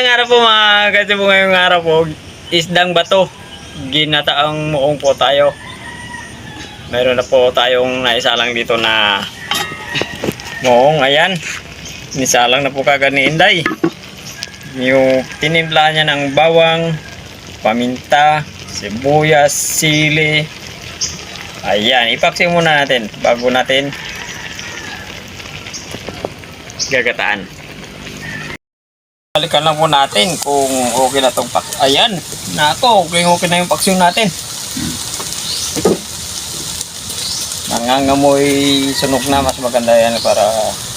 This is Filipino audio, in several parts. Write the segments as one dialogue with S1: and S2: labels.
S1: Magandang araw po mga kasi po ngayong araw po. Isdang bato. Ginataang muong po tayo. Meron na po tayong naisalang dito na muong. Ayan. Nisalang na po kagad ni Inday. Yung tinimpla niya ng bawang, paminta, sibuyas, sili. Ayan. Ipaksi muna natin bago natin gagataan. Balikan lang po natin kung okay na itong paksyon. Ayan, nako, okay na yung paksyon natin. Nangangamoy sunog na, mas maganda yan para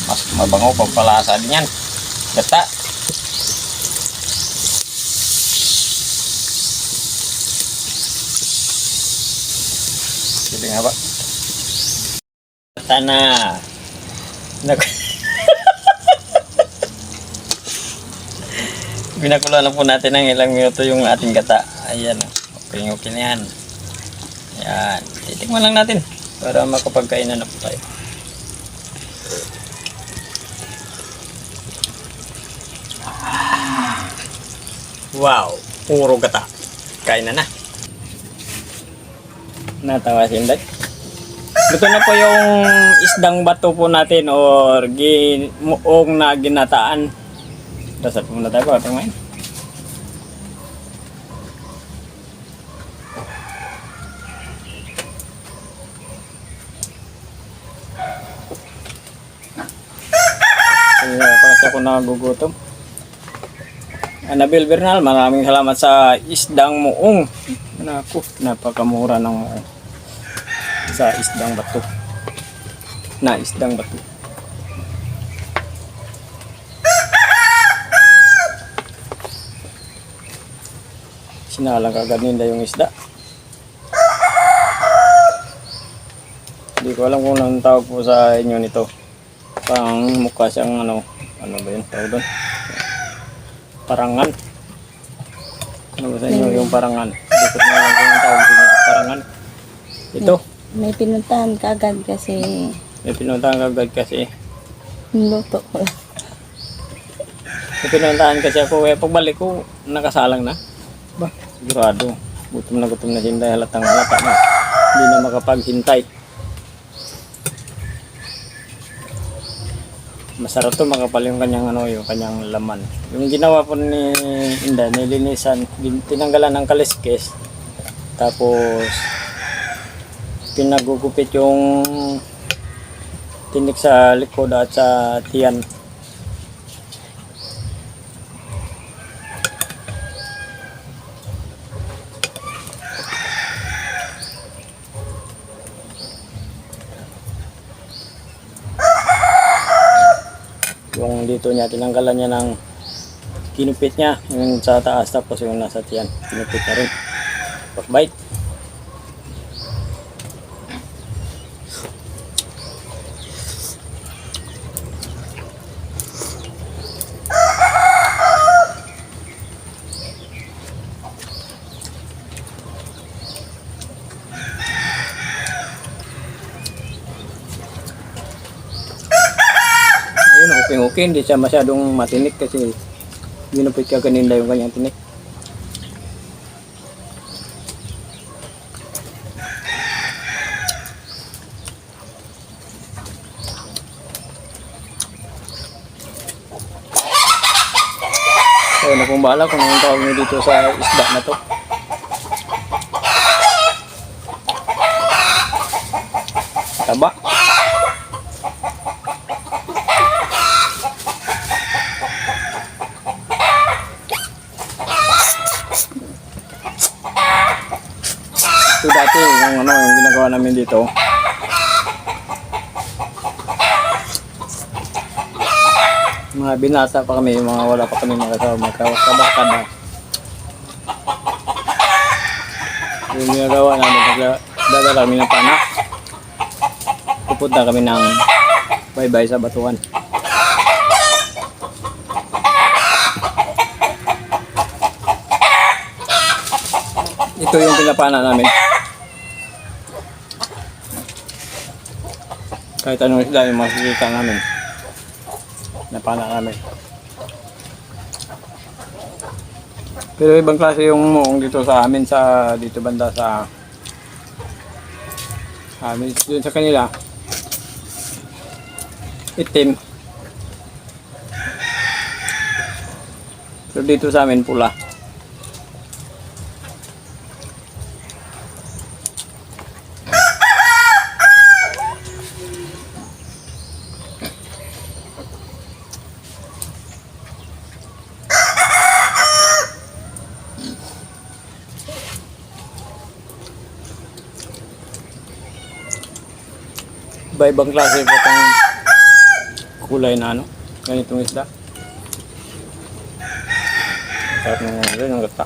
S1: mas mabango pagpalasa din yan. Gata. Sige nga ba? Gata na. Binakulo lang po natin ng ilang minuto yung ating gata. Ayan. Okay na yan. Ayan. Titikman lang natin para makapagkainan na po tayo. Wow. Puro gata. Kainan na. Natawa si Inday. Ito na po yung isdang bato po natin or muong na ginataan. Dasal po muna tayo ating main. Kaya pa kasi ako nagugutom. Anabel Bernal, maraming salamat sa isdang muong. Naku, napakamura ng sa isdang bato. Na isdang bato. Sinalang kagad nila yung isda. Hindi ko alam kung anong tawag po sa inyo nito. Parang mukha siyang ano ba yun tawag doon? Parangan. Ano ba sa inyo yung parangan? Hindi ko alam kung anong tawag doon yung parangan. Ito.
S2: May pinuntahan kagad kasi.
S1: May pinuntahan kagad kasi.
S2: Luto ko.
S1: May pinuntahan kasi ako. Pagbalik ko, nakasalang na. Ba, sigurado. Gutom na si Inday. Halatang halata na. Hindi na makapaghintay. Masarap to, makapal yung kanyang yung kanyang laman. Yung ginawa po ni Inday, nilinisan, tinanggalan ng kaliskis. Tapos pinagugupit yung tinik sa likod at sa tiyan. Yung dito niya, tinanggalan niya ng kinupit niya, yung sa taas tapos yung nasa tiyan, kinupit na rin. Bite. Okay, hindi siya masyadong matinik kasi ginupit ka kanina yung kanyang tinik. So, na pong bahala kung anong tawag nyo dito sa isda na to. Taba. Ito dati yung ginagawa namin dito. Mga binasa pa kami, mga wala pa kami magkabakada. Yung ginagawa namin, dadala kami ng pana. Pupunta kami ng baybay sa batuan. Ito yung pinapana namin. Kahit anong isda yung makikita namin. Napana namin.
S3: Pero ibang klase yung muong dito sa amin sa dito banda sa amin dun sa kanila. Itim. Pero dito sa amin pula. Iba-ibang klase pa itong kulay na ano, ganitong isda. Sarap ng ano, ng gata.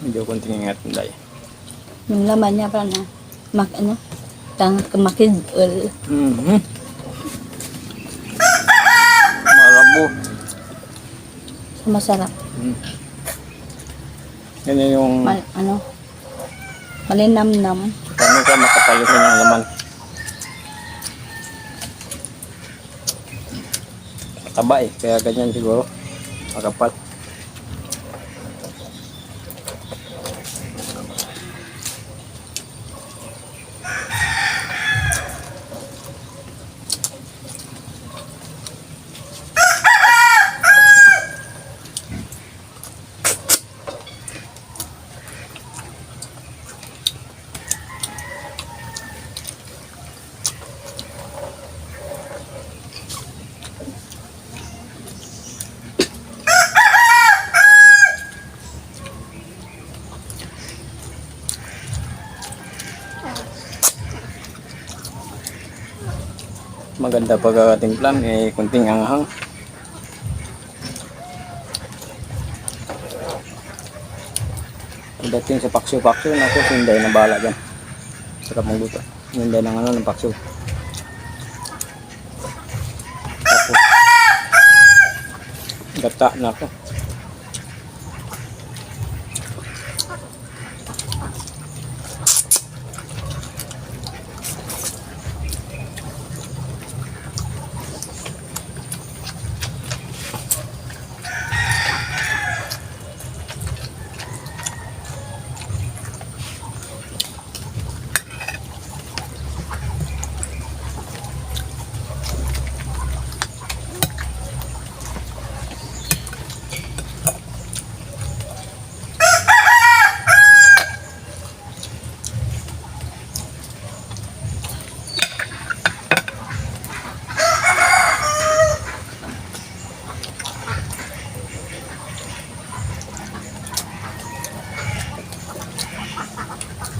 S3: Medyo konting ingat nilay.
S2: Yung laman niya pa na makidul.
S3: Malabo.
S2: Masarap.
S3: Ganyan yung
S2: Malinamnam.
S3: paano ka makapalitan ng laman. Mataba eh, kaya ganyan siguro. Makapal. Maganda pagkakatimpla, may kunting anghang. Pagdating sa paksyo-paksyo, naku, sinday na bala dyan. Sarap mong luto. Sinday ng ano, ng paksyo. Tapos, gata na ako.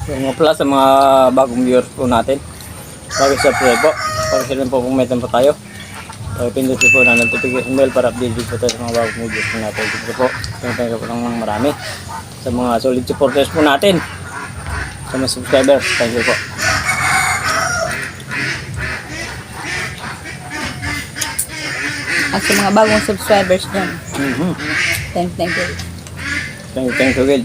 S3: So mga pala sa mga bagong viewers po natin, subscribe po, pag-share po kung may tempo tayo. Pindutin po na notification bell para update po tayo sa mga bagong videos po natin. Dito po, thank you po ng marami sa mga solid supporters po natin, sa mga subscribers, thank you po.
S2: At sa mga bagong subscribers dyan. Thank you.
S3: Thank you, Will.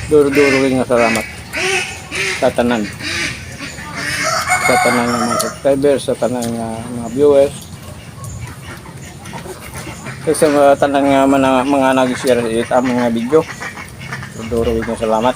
S3: Duro-duro rin nga salamat sa tanan ng mga subscribers, sa tanan ng mga viewers, sa mga tanan ng mga nag-share sa mga video. Duro-duro rin nga salamat.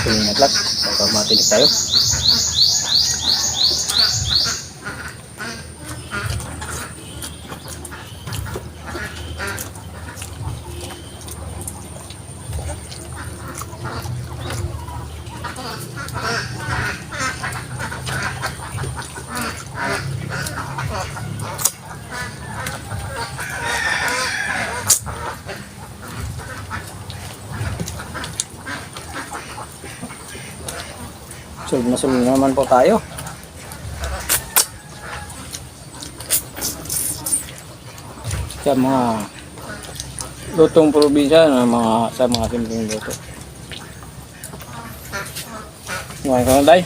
S3: Ingat lang. Baka matinik tayo. Sulod na naman po tayo. Sa mga lutong probinsya sa mga simpleng luto. Ngayon ka na tayo.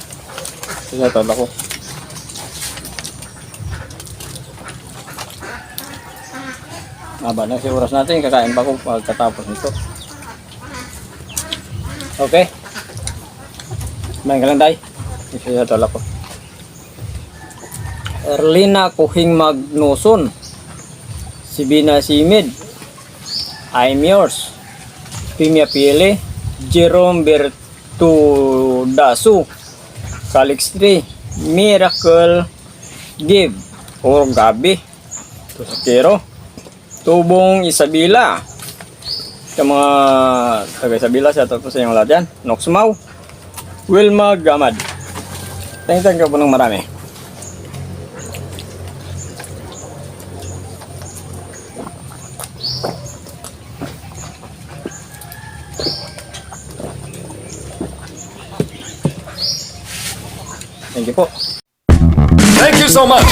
S3: Sasatod ako. Haba na si oras natin. Kakain pa ko pagkatapos nito. Okay. Main ka lang tayo. Sasatod ako. Erlina Kuhing Magnuson. Sibina Simid. I'm yours. Pimia Pili. Jerome Bertudasu. Calix 3. Miracle Give. Or Gabi. Tusakiro. Tubong Isabela. Sa mga taga Isabela, sa tapos sa inyong lahat yan. Noxmau. Wilma Gamad. Thank you po ng marami. Thank you po.
S4: Thank you so much.